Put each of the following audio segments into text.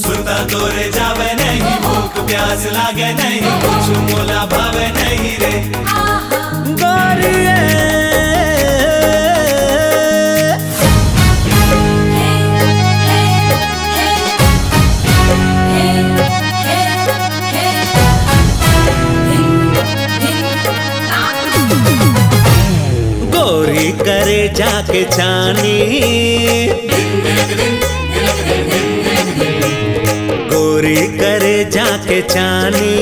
सुरता तोरे जावे नहीं, भूख प्यास लागे नहीं, कुछ मोला भावे नहीं रे गोरिये। गोरी करे जाके छानी, गोरी करे जाके छानी,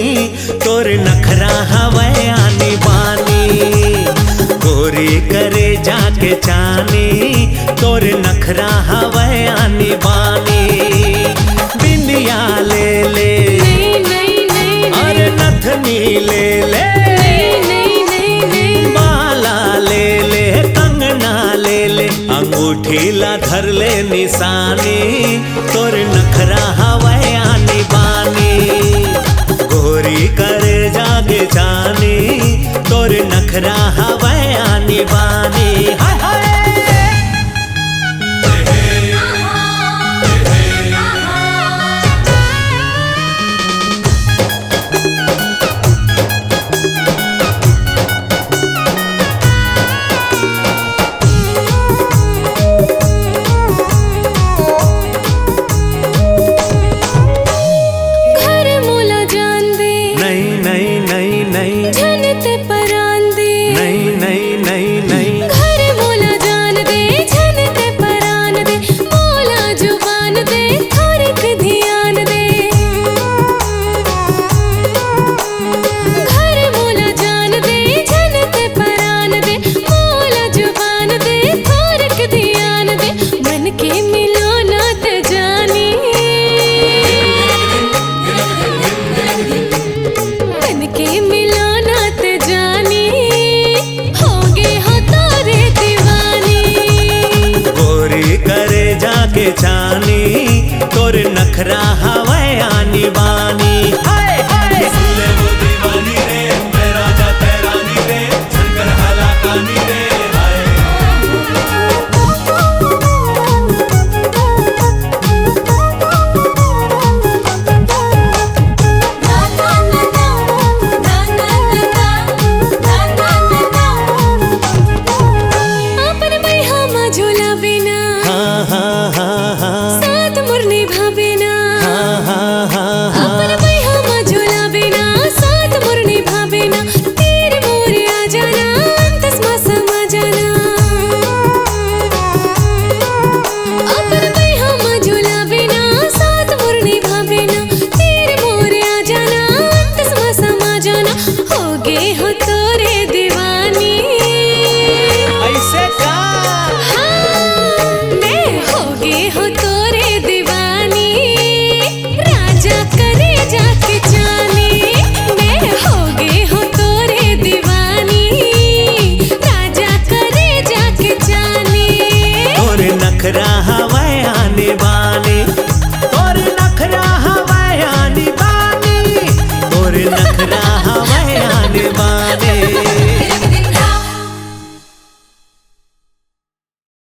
तोर नखरा हवे आनी बानी। गोरी करे जाके छानी, तोर नखरा हवे आनी बानी। बिंदिया ले ले अरे नथनी ले ले, बाला ले ले कंगना ले ले, अंगूठी ला धर ले निशानी, तोर नखरा हवे आनी बानी। गोरी करे जागे जानी, तोर नखरा हवे आनी बानी। हाय हाय झनते परान दे, नहीं नहीं नहीं नहीं, घर मोला जान दे, झनते परान दे, मोला जुबान दे, थोड़ेक ध्यान दे। घर मोला जान दे, झनते परान दे, मोला जुबान दे, थोड़ेक ध्यान दे, मन के मिलो ना त जानी, मन के मिलो जाके छानी, तोर नखरा